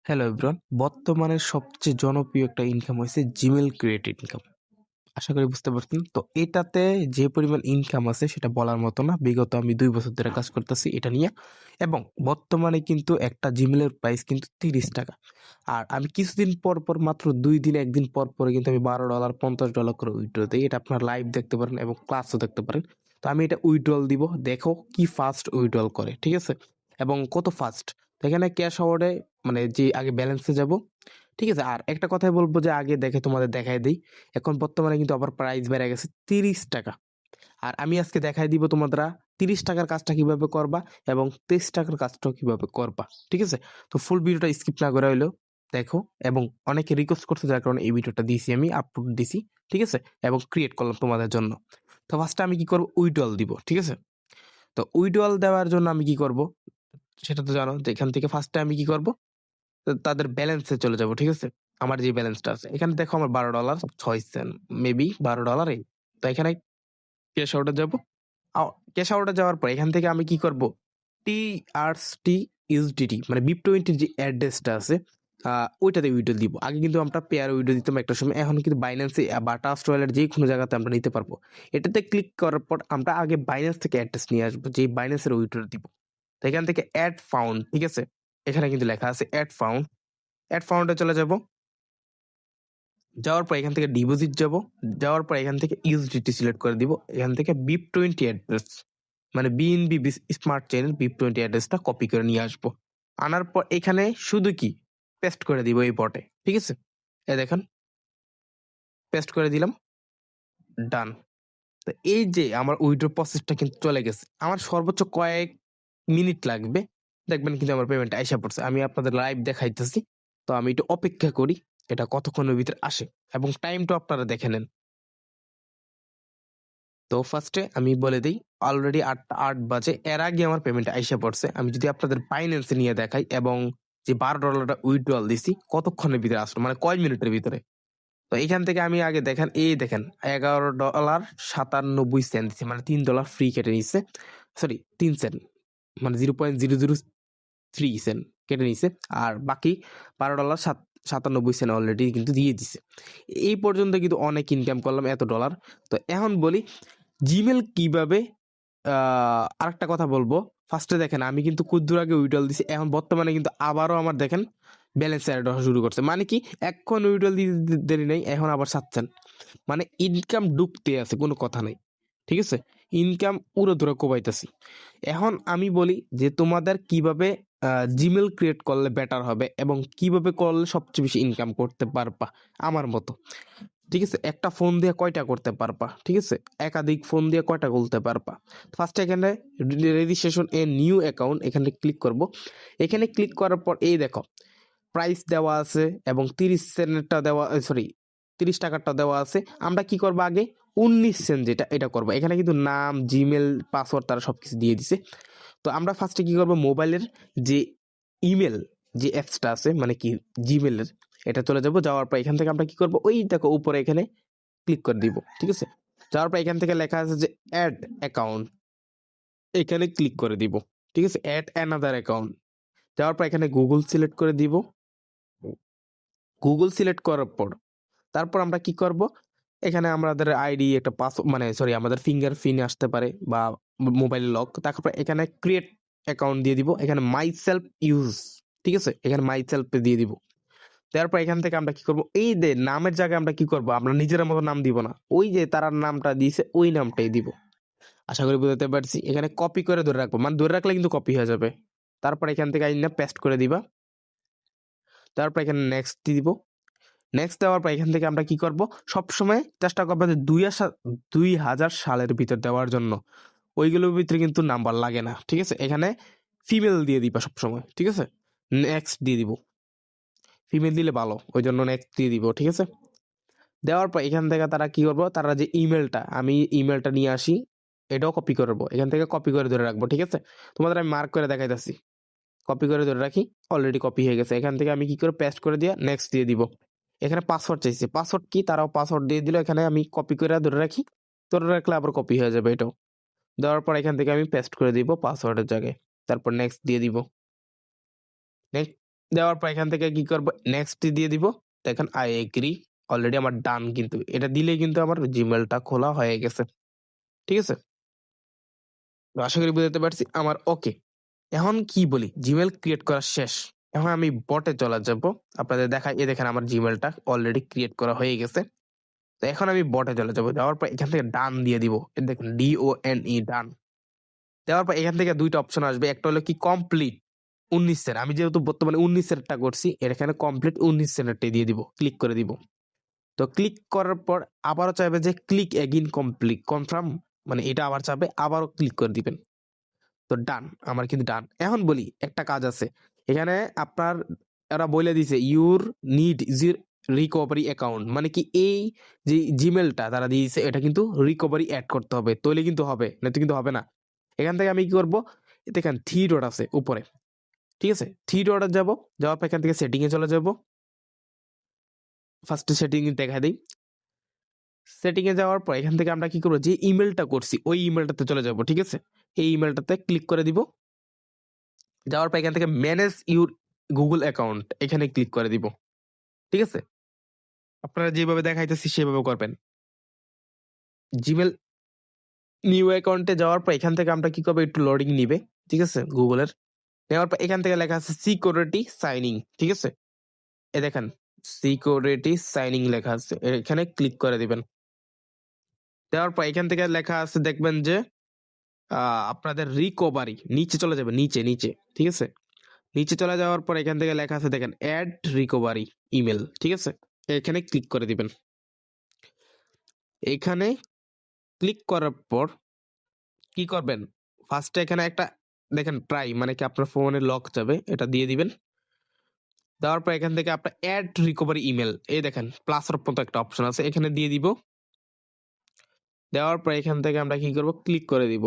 Hello everyone, বর্তমানে সবচেয়ে জনপ্রিয় একটা ইনকাম হয়েছে জিমেইল ক্রিয়েট ইনকাম। আশা করি বুঝতে পারছেন। তো এটাতে যে পরিমাণ ইনকাম আছে সেটা বলার মতো না। বিগত আমি ২ বছর ধরে কাজ করতেছি এটা নিয়ে, এবং বর্তমানে কিন্তু একটা জিমেইলের প্রাইস কিন্তু ৳৩০। আর আমি কিছুদিন পর, পর মাত্র ২ দিন ১ দিন পর, পরে কিন্তু আমি $১২ $৫০ করে উইথড্র দেই। এটা আপনারা লাইভ দেখতে পারেন এবং ক্লাসও দেখতে পারেন। তো আমি এটা উইথড্রল দিব। দেখো কি ফাস্ট উইথড্রল করে। ঠিক আছে? এবং কত ফাস্ট। তো এখানে ক্যাশ আওয়ারে মানে যে আগে ব্যালেন্সে যাব। ঠিক আছে? আর একটা কথাই বলব যে আগে দেখে তোমাদের দেখায় দেই। এখন বর্তমানে কিন্তু আবার প্রাইস বেড়ে গেছে ৳৩০। আর আমি আজকে দেখায় দিব তোমরা ৳৩০ কাজটা কিভাবে করবা এবং ৳২৩ কাজটাও কিভাবে করবা। ঠিক আছে? তো ফুল ভিডিওটা স্কিপ না করে হইলেও দেখো, এবং অনেকে রিকোয়েস্ট করছে যার কারণে এই ভিডিওটা দিছি, আমি আপলোড দিছি। ঠিক আছে? এবং ক্রিয়েট করলাম তোমাদের জন্য। তো ফার্স্টে আমি কি করব, উইথড্রল দিব। ঠিক আছে? তো উইথড্রল দেওয়ার জন্য আমি কি করব সেটা তো জানো, যে এখান থেকে ফার্স্টে আমি কি করব, তাদের ব্যালেন্সে চলে যাব। ঠিক আছে? আমার যে ব্যালেন্সটা আছে এখানে দেখো আমার $12.06 মেবি $12 এই। তো এখানে ক্যাশ আউটে যাব। ক্যাশ আউটে যাওয়ার পর এখান থেকে আমি কি করব, TRST USDT মানে BIP20 যে অ্যাড্রেসটা আছে ওইটাতে উইথড্র দিব। আগে কিন্তু আমরা পেয়ার উইথড্র দিতাম একটা সময়। এখন কিন্তু বাইন্যান্সে বা ট্রাস্ট ওয়ালেট যেকোনো জায়গাতে আমরা নিতে পারবো। এটাতে ক্লিক করার পর আমরা আগে বাইন্যান্স থেকে অ্যাড্রেস নিয়ে আসবো, যেই বাইন্যান্সের উইথড্র দিব। তো এখান থেকে অ্যাড ফাউন্ড, ঠিক আছে? এখানে কিন্তু লেখা আছে অ্যাড ফাউন্ড। অ্যাড ফাউন্ডে চলে যাব। যাওয়ার পর এখান থেকে ডিপোজিট যাব। যাওয়ার পর এখান থেকে ইউএসডিটি সিলেক্ট করে দিব। এখান থেকে BIP20 অ্যাড্রেস মানে বিএনবি স্মার্ট চেইনের BIP20 অ্যাড্রেসটা কপি করে নিয়ে আসবো। আনার পর এখানে শুধু কি পেস্ট করে দিব এই বটে। ঠিক আছে? এই দেখেন, পেস্ট করে দিলাম, ডান। তো এই যে আমার উইথড্র প্রসেসটা কিন্তু চলে গেছে। আমার সর্বোচ্চ কয়েক মিনিট লাগবে। দেখবেন কিন্তু আমার পেমেন্টটা আইসা পড়ছে। আমি আপনাদের লাইভ দেখাইতেছি। তো আমি একটু অপেক্ষা করি এটা কতক্ষণের ভিতরে আসে, এবং টাইমটা আপনারা দেখে নেন। তো ফার্স্টে আমি বলে দেই, অলরেডি ৮টা ৮ বাজে। এর আগে আমার পেমেন্ট আইসা পড়ছে। আমি যদি আপনাদের বাইন্যান্স নিয়ে দেখাই, এবং যে $12 উইথড্রল দিছি কতক্ষণের ভিতরে আসলো, মানে কয় মিনিটের ভিতরে। তো এখান থেকে আমি আগে দেখেন, এই দেখেন $11.97 দিছে, মানে $3 ফ্রি কেটে নিচ্ছে। সরি, ৩ সেন্ট মানে 0.003 সেন্ট কেটে নিছে। আর বাকি $12.97 অলরেডি কিন্তু দিয়ে দিছে। এই পর্যন্ত কিন্তু অনেক ইনকাম করলাম, এত ডলার। তো এখন বলি জিমেল কিভাবে। আরেকটা কথা বলবো, ফার্স্টে দেখেন আমি কিন্তু কুদ্দুর আগে উইড্রল দিছি, এখন বর্তমানে কিন্তু আবারও আমার দেখেন ব্যালেন্স অ্যাড হওয়া শুরু করছে। মানে কি, এখন উইড্রল দিতে দেরি নেই, এখন আবার চাচ্ছেন, মানে ইনকাম ঢুকতে আছে, কোনো কথা নাই। ঠিক আছে? ইনকাম পুরো ধরে কোবাইতেছি। এখন আমি বলি যে তোমাদের কিভাবে জিমেল ক্রিয়েট করলে বেটার হবে এবং কিভাবে করলে সবচেয়ে বেশি ইনকাম করতে পারবা আমার মতো। ঠিক আছে? একটা ফোন দিয়ে কয়টা করতে পারবা? ঠিক আছে? একাধিক ফোন দিয়ে কয়টা খুলতে পারবা? ফার্স্ট এখানে রেজিস্ট্রেশন এ নিউ অ্যাকাউন্ট এখানে ক্লিক করব। এখানে ক্লিক করার পর এই দেখো প্রাইস দেওয়া আছে এবং ৩০ সেন্টটা দেওয়া, সরি, ৳৩০ দেওয়া আছে। আমরা কি করব, আগে ১৯ সেন্ট যেটা এটা করব। এখানে কিন্তু নাম, জিমেল, পাসওয়ার্ড তারা সবকিছু দিয়ে দিছে। তো আমরা ফার্স্টে কি করব, মোবাইলের যে ইমেল যে অ্যাপসটা আছে মানে কি জিমেলের, এটা চলে যাব। যাওয়ার পর এখান থেকে আমরা কি করব, ওই দেখো উপরে এখানে ক্লিক করে দিব। ঠিক আছে? যাওয়ার পর এখান থেকে লেখা আছে যে অ্যাড অ্যাকাউন্ট, এখানে ক্লিক করে দিব। ঠিক আছে? Add another account. যাওয়ার পর এখানে গুগল সিলেক্ট করে দিব। গুগল সিলেক্ট করার পর তারপর আমরা কি করব, এখানে আমাদের আইডি একটা মানে সরি আমাদের ফিঙ্গার প্রিন্ট আসতে পারে বা মোবাইল লক। তারপর এখানে ক্রিয়েট অ্যাকাউন্ট দিয়ে দিব। এখানে মাই সেলফ ইউজ, ঠিক আছে? এখানে মাই সেলফ দিয়ে দিব। তারপর এখান থেকে আমরা কি করব, এই যে নামের জায়গায় আমরা কি করব, আমরা নিজের মতো নাম দিব না, ওই যে তারা নামটা দিয়েছে ওই নামটাই দিব। আশা করি বুঝতে পারছি। এখানে কপি করে ধরে রাখবো, মানে ধরে রাখলে কিন্তু কপি হয়ে যাবে। তারপর এখান থেকে আইনা পেস্ট করে দিবা। তারপর এখানে নেক্সট দিব। নেক্সট দেওয়ার পর এখান থেকে আমরা কি করব, সবসময় চেষ্টা করবো যে ২০০০ সালের ভিতর দেওয়ার জন্য। ওইগুলোর ভিতরে কিন্তু নাম্বার লাগে না। ঠিক আছে? এখানে ফিমেল দিয়ে দিবা সবসময়। ঠিক আছে? নেক্সট দিয়ে দিব। ফিমেল দিলে ভালো, ওই জন্য নেক্সট দিয়ে দিব। ঠিক আছে? দেওয়ার পর এখান থেকে তারা কি করবো, তারা যে ইমেলটা, আমি ইমেলটা নিয়ে আসি, এটাও কপি করবো। এখান থেকে কপি করে ধরে রাখবো। ঠিক আছে? তোমাদের আমি মার্ক করে দেখাইতেছি। কপি করে ধরে রাখি, অলরেডি কপি হয়ে গেছে। এখান থেকে আমি কি করে পেস্ট করে দিয়ে নেক্সট দিয়ে দিব। এখানে পাসওয়ার্ড চাইছে, পাসওয়ার্ড কি, তারাও পাসওয়ার্ড দিয়ে দিল। এখানে আমি কপি করে ধরে রাখি, ধরে রাখলে আবার কপি হয়ে যাবে এটাও। দেওয়ার পর এখান থেকে আমি পেস্ট করে দিব পাসওয়ার্ডের জায়গায়। তারপর নেক্সট দিয়ে দিব। নেক্সট দেওয়ার পর এখান থেকে কি করব, নেক্সট দিয়ে দিব। দেখেন আই এগ্রি, অলরেডি আমার ডান, কিন্তু এটা দিলে কিন্তু আমার জিমেলটা খোলা হয়ে গেছে। ঠিক আছে, তো আশা করি বুঝতে পারছি আমার ওকে। এখন কি বলি, জিমেল ক্রিয়েট করা শেষ। এখন আমি বটে চলে যাব, আপনাদের দেখাই। দেখেন আমার জিমেলটা অলরেডি ক্রিয়েট করা হয়ে গেছে। তো এখন আমি বটে চলে যাবো, যাওয়ার পর এখান থেকে ডান দিয়ে দিব। দেখুন DONE, ডান দেওয়ার পর এখান থেকে দুইটা অপশন আসবে। একটা হলো কি কমপ্লিট 19-এর, আমি যেহেতু বর্তমানে 19-এরটা করছি, এখানে কমপ্লিট 19-এরটাই দিয়ে দিব, ক্লিক করে দিব। তো ক্লিক করার পর আবারও চাইবে যে ক্লিক এগিন কমপ্লিট কনফার্ম, মানে এটা আবার চাবে, আবারও ক্লিক করে দিবেন। তো ডান, আমার কিন্তু ডান। এখন বলি একটা কাজ আছে এখানে আপনার, এরা বলে দিছে your need is recovery account, মানে কি এই যে জিমেলটা তারা দিয়েছে এটা কিন্তু রিকভারি অ্যাড করতে হবে, তাহলে কিন্তু হবে, না তো কিন্তু হবে না। এখান থেকে আমি কি করবো, দেখেন 3 ডট আছে উপরে, ঠিক আছে, 3 ডটে যাবো, যাওয়ার পর এখান থেকে সেটিংয়ে চলে যাব। ফার্স্ট সেটিং দেখা দিই। সেটিংয়ে যাওয়ার পর এখান থেকে আমরা কি করবো, যে ইমেলটা করছি ওই ইমেলটাতে চলে যাব। ঠিক আছে, এই ইমেলটাতে ক্লিক করে দিব। যাওয়ার পর এখান থেকে ম্যানেজ ইউর গুগল অ্যাকাউন্ট, এখানে ক্লিক করে দিব। ঠিক আছে, আপনারা যেভাবে দেখাইতেছি সেভাবে করবেন। জিমেল নিউ অ্যাকাউন্টে যাওয়ার পর এখান থেকে আমরা কি করবো, একটু লোডিং নিবে। ঠিক আছে, গুগলের নেওয়ার পর এখান থেকে লেখা আছে সিকিউরিটি সাইনিং। ঠিক আছে, এ দেখেন সিকিউরিটি সাইনিং লেখা আছে, এখানে ক্লিক করে দিবেন। দেওয়ার পর এখান থেকে লেখা আছে দেখবেন যে আপনাদের রিকভারি, নিচে চলে যাবে, নিচে নিচে। ঠিক আছে, নিচে চলে যাওয়ার পর এখান থেকে লেখা আছে দেখেন অ্যাড রিকভারি ইমেল। ঠিক আছে, এখানে ক্লিক করে দিবেন। এখানে ক্লিক করার পর কি করবেন, ফার্স্টে এখানে একটা দেখেন প্রাই, মানে কি আপনার ফোনে লক যাবে, এটা দিয়ে দিবেন। দেওয়ার পর এখান থেকে আপনার অ্যাড রিকভারি ইমেল, এই দেখেন প্লাসের মতো একটা অপশন আছে, এখানে দিয়ে দিব। দেওয়ার পর এখান থেকে আমরা কি করব, ক্লিক করে দিব।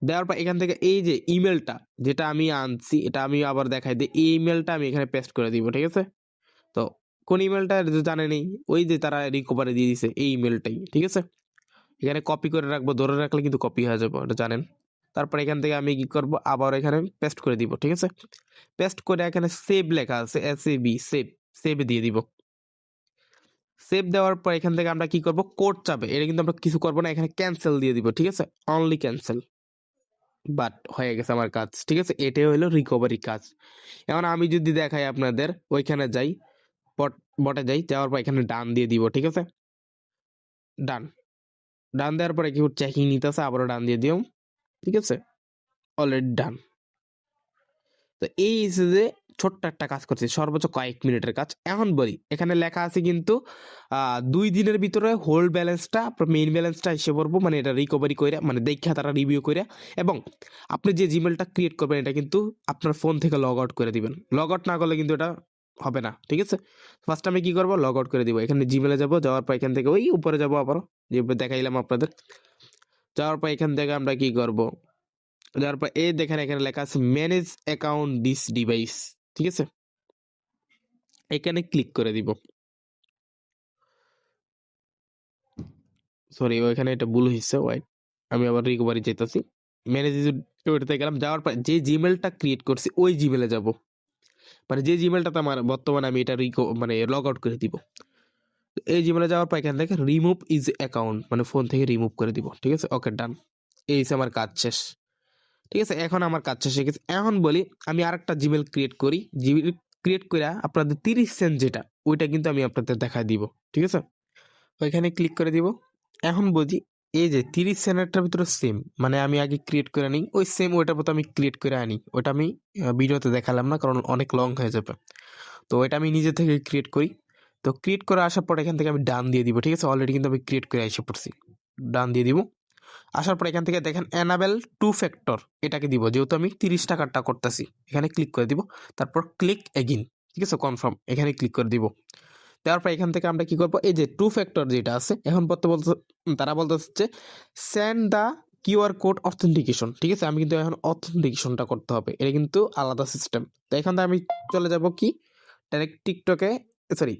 দেওয়ার পর এখান থেকে এই যে ইমেলটা যেটা আমি আনছি, এটা আমি আবার দেখাই দিই, এই ইমেলটা আমি এখানে পেস্ট করে দিব। ঠিক আছে, তো কোন ইমেলটা জানেনি, ওই যে তারা রিকভারি দিয়ে দিছে এই ইমেলটাই। ঠিক আছে, এখানে কপি করে রাখবো, ধরে রাখলে কিন্তু কপি হয়ে যাবে, ওটা জানেন। তারপর এখান থেকে আমি কি করব, আবার এখানে পেস্ট করে দিব। ঠিক আছে, পেস্ট করে এখানে সেভ লেখা আছে, SAV, সেভ, সেভ দিয়ে দিব। সেভ দেওয়ার পর এখান থেকে আমরা কি করব, কোড চাবে, এটা কিন্তু আমরা কিছু করবো না, এখানে ক্যান্সেল দিয়ে দিব। ঠিক আছে, অনলি ক্যান্সেল, বাট হয়ে গেছে আমার কাজ। ঠিক আছে, এটাই হলো রিকভারি কাজ। এখন আমি যদি দেখাই আপনাদের, ওইখানে যাই, বটে যাই, যাওয়ার পর এখানে ডান দিয়ে দিব। ঠিক আছে, ডান, ডান দেওয়ার পরে কি চেকিং নিতেছে, আবারও ডান দিয়ে দিও। ঠিক আছে, অলরেডি ডান। তো এই যে ছোট্ট একটা কাজ করছি, সর্বোচ্চ কয়েক মিনিটের কাজ। এখন বলি এখানে লেখা আছে কিন্তু 2 দিনের ভিতরে হোল ব্যালেন্সটা, আপনার মেইন ব্যালেন্সটা এসে পড়বো, মানে এটা রিকভারি করে, মানে দেখা তারা রিভিউ করে। এবং আপনি যে জিমেলটা ক্রিয়েট করবেন এটা কিন্তু আপনার ফোন থেকে লগ আউট করে দিবেন, লগ আউট না করলে কিন্তু এটা হবে না। ঠিক আছে, ফার্স্ট আমি কি করবো, লগ আউট করে দিব। এখানে জিমেলে যাবো, যাওয়ার পর এখান থেকে ওই উপরে যাবো, আবারও যেভাবে দেখাইলাম আপনাদের। যাওয়ার পর এখান থেকে আমরা কি করব, যাওয়ার পর এই দেখেন এখানে লেখা আছে ম্যানেজ অ্যাকাউন্ট দিস ডিভাইস। ঠিক আছে, এখানে ক্লিক করে দিব। সরি, ওইখানে এটা ভুল হয়েছে, ওয়াইট, আমি আবার রিকভারি যেতেছি। ম্যানেজ ওইটাতে গেলাম, যাওয়ার পর যে জিমেলটা ক্রিয়েট করছি ওই জিমেলে যাব, মানে যে জিমেলটাতে আমার বর্তমানে আমি এটা মানে লগ আউট করে দিব। এই জিমেলে যাওয়ার পর এখান থেকে রিমুভ ইজ অ্যাকাউন্ট, মানে ফোন থেকে রিমুভ করে দিব। ঠিক আছে, ওকে ডান, এই হচ্ছে আমার কাজ শেষ। ঠিক আছে, এখন আমার কাজ শেষ হয়ে গেছে। এখন বলি আমি আরেকটা জিমেল ক্রিয়েট করি, জিমেল ক্রিয়েট করে আপনাদের 30 সেন্ট যেটা, ওইটা কিন্তু আমি আপনাদের দেখায় দিব। ঠিক আছে, ওইখানে ক্লিক করে দিব। এখন বলছি এই যে 30 সেন্টের ভিতরে সেম, মানে আমি আগে ক্রিয়েট করে নিই, ওই সেম ওইটার মতো আমি ক্রিয়েট করে আনি, ওটা আমি ভিডিওতে দেখালাম না কারণ অনেক লং হয়ে যাবে। তো এটা আমি নিজে থেকে ক্রিয়েট করি। তো ক্রিয়েট করে আসার পর এখান থেকে আমি ডান দিয়ে দিব। ঠিক আছে, অলরেডি কিন্তু আমি ক্রিয়েট করে এসে পড়ছি, ডান দিয়ে দিব। আসার পর এখান থেকে দেখেন এনাবেল 2 ফ্যাক্টর, এটাকে দিব, যেহেতু আমি 30 টাকারটা করতেছি, এখানে ক্লিক করে দিব। তারপর ক্লিক এগিন, ঠিক আছে, কনফার্ম, এখানে ক্লিক করে দিব। দেওয়ার পর এখান থেকে আমরা কি করবো, এই যে 2 ফ্যাক্টর যেটা আছে, এখন তারা বলতেছে send the QR code authentication. ঠিক আছে, আমি কিন্তু এখন অথেন্টিকেশনটা করতে হবে, এটা কিন্তু আলাদা সিস্টেম। তো এখান থেকে আমি চলে যাব কি ডাইরেক্ট টিকটকে, সরি,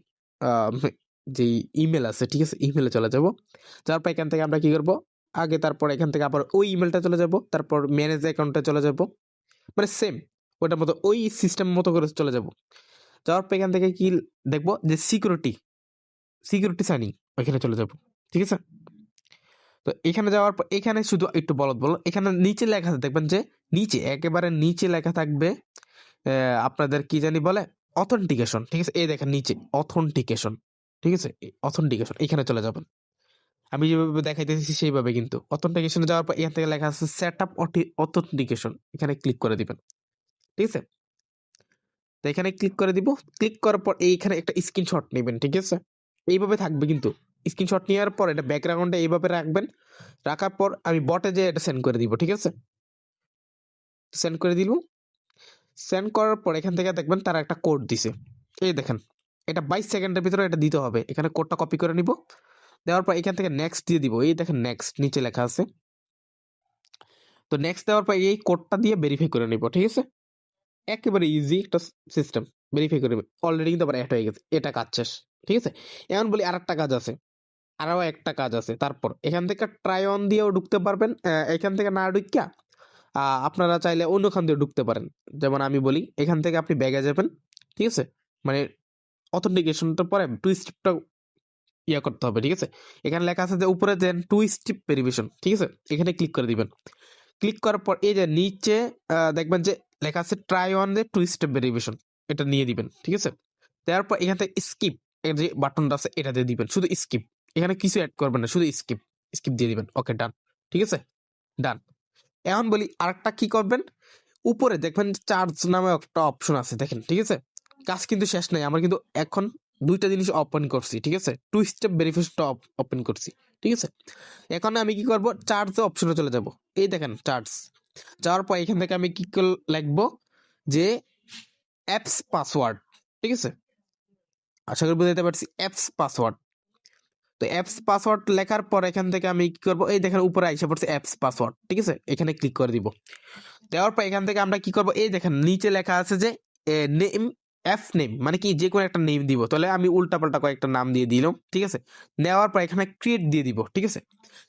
যে ইমেল আছে, ঠিক আছে, ইমেলে চলে যাব। যাওয়ার পর এখান থেকে আমরা কি করব, আগে তারপর এখান থেকে আবার ওই ইমেলটা চলে যাব, তারপর ম্যানেজ অ্যাকাউন্টে চলে যাব, মানে সেম ওটার মতো ওই সিস্টেম মতো করে চলে যাব। যাওয়ার পর এখান থেকে কি দেখবো যে সিকিউরিটি সাইনিং, ওইখানে চলে যাব। ঠিক আছে, তো এখানে যাওয়ার পর এখানে শুধু একটু বলো এখানে নিচে লেখা আছে, দেখবেন যে নিচে একেবারে নিচে লেখা থাকবে আপনাদের কি জানি বলে অথেন্টিকেশন। ঠিক আছে, এই দেখেন নিচে অথেন্টিকেশন। ঠিক আছে, অথেন্টিকেশন এখানে চলে যাবেন। আমি যেভাবে দেখাইতেছি সেইভাবে, কিন্তু অথেন্টিকেশনে যাওয়ার পর এখান থেকে লেখা আছে সেট আপ অথেন্টিকেশন, এখানে ক্লিক করে দিবেন। ঠিক আছে, তো এখানে ক্লিক করে দিব। ক্লিক করার পর এইখানে একটা স্ক্রিনশট নেবেন। ঠিক আছে, এইভাবে থাকবে, কিন্তু স্ক্রিনশট নেওয়ার পর এটা ব্যাকগ্রাউন্ডে এইভাবে রাখবেন। রাখার পর আমি বটে যে এটা সেন্ড করে দিব। ঠিক আছে, সেন্ড করে দিল। সেন্ড করার পর এখান থেকে দেখবেন তারা একটা কোড দিছে, এই দেখেন, এটা 22 সেকেন্ডের ভিতরে এটা দিতে হবে। এখানে কোডটা কপি করে নিব, দেওয়ার পর এখান থেকে নেক্সট দিয়ে দিব। এই দেখেন নেক্সট নিচে লেখা আছে, তো নেক্সট দেওয়ার পর এই কোডটা দিয়ে ভেরিফাই করে নিব। ঠিক আছে, একেবারে ইজি একটা সিস্টেম, ভেরিফাই করে অলরেডি কিন্তু আবার অ্যাড হয়ে গেছে, এটা কাজ শেষ। ঠিক আছে, এখন বলি আর একটা কাজ আছে, আরও একটা কাজ আছে। তারপর এখান থেকে ট্রাই অন দিয়েও ঢুকতে পারবেন, এখান থেকে না ঢুকিয়া আপনারা চাইলে অন্যখান দিয়ে ঢুকতে পারেন। যেমন আমি বলি, এখান থেকে আপনি ব্যাগে যাবেন। ঠিক আছে, মানে অথেন্টিকেশনটার পরে টু স্টেপটা ইয়া করতে হবে। ঠিক আছে, এখানে লেখা আছে যে উপরে দেন টু স্টেপ ভেরিফিকেশন। ঠিক আছে, এখানে ক্লিক করে দিবেন। ক্লিক করার পর এই যে নিচে দেখবেন যে লেখা আছে try on the two step verification, এটা নিয়ে দিবেন। ঠিক আছে, দেওয়ার পর এখান থেকে স্কিপ এর যে বাটনটা আছে এটা দিয়ে দিবেন, শুধু স্কিপ, এখানে কিছু অ্যাড করবেন না, শুধু স্কিপ স্কিপ দিয়ে দিবেন। ওকে, ডান। ঠিক আছে, ডান। এখন বলি আরেকটা কি করবেন, উপরে দেখবেন চার্জ নামে একটা অপশন আছে, দেখেন। ঠিক আছে, কাজ কিন্তু শেষ নাই, আমার কিন্তু এখন দুইটা জিনিস ওপেন করছি। ঠিক আছে, টু স্টেপ ভেরিফিকেশনটা ওপেন করছি। ঠিক আছে, এখন আমি কি করব, চার্জ অপশনে চলে যাব। এই দেখেন চার্জ, যাওয়ার পর এখান থেকে আমি কি লিখবো যে অ্যাপস পাসওয়ার্ড। ঠিক আছে, আশা করি বুঝতে পারছি, অ্যাপস পাসওয়ার্ড। তো অ্যাপস পাসওয়ার্ড লেখার পর এখান থেকে আমি কি করব, এই দেখেন উপরে আইসা পড়ছে অ্যাপস পাসওয়ার্ড। ঠিক আছে, এখানে ক্লিক করে দিব। দেওয়ার পর এখান থেকে আমরা কি করব, এই দেখেন নিচে লেখা আছে যে নেম, অ্যাপ নেম, মানে কি যে কোনো একটা নেম দিব। তাহলে আমি উল্টাপাল্টা কয়েকটা নাম দিয়ে দিলাম। ঠিক আছে, দেওয়ার পর এখানে ক্রিয়েট দিয়ে দিব। ঠিক আছে,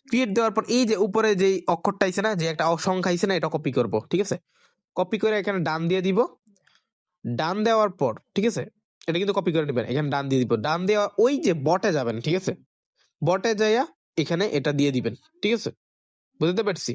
ক্রিয়েট দেওয়ার পর এই যে উপরে যে অক্ষরটা আইছে না, যে একটা সংখ্যা আইছে না, এটা কপি করব। ঠিক আছে, কপি করে এখানে ডান দিয়ে দিব। ডান দেওয়ার পর ঠিক আছে, এটা কিন্তু কপি করে নেবেন, এখানে ডান দিয়ে দিব। ডান দেওয়া ওই যে বটে যাবেন। ঠিক আছে, বটে যাইয়া এখানে এটা দিয়ে দিবেন। ঠিক আছে, বুঝতে পারছি।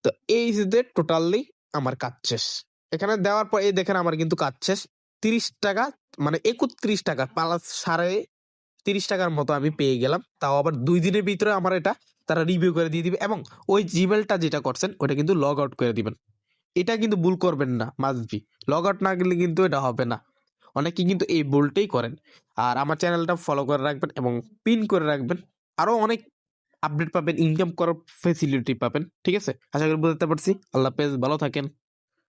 তো এই যে টোটালি আমার কাজ শেষ। এখানে দেওয়ার পর এই দেখেন আমার কিন্তু কাজ শেষ। 30 টাকা, মানে 31 টাকা প্লাস 30.5 টাকার মতো আমি পেয়ে গেলাম। তাও আবার 2 দিনের ভিতরে আমার এটা তারা রিভিউ করে দিয়ে দিবে, এবং ওই জিমেলটা যেটা করছেন ওটা কিন্তু লগ আউট করে দিবেন। এটা কিন্তু ভুল করবেন না, মাস্ট বি লগ আউট না গেলে কিন্তু এটা হবে না। অনেকে কিন্তু এই ভুলটাই করেন। আর আমার চ্যানেলটা ফলো করে রাখবেন এবং পিন করে রাখবেন, আরো অনেক আপডেট পাবেন, ইনকাম করার ফেসিলিটি পাবেন। ঠিক আছে, আশা করি বুঝতে পারছি। আল্লাহ হাফেজ, ভালো থাকেন।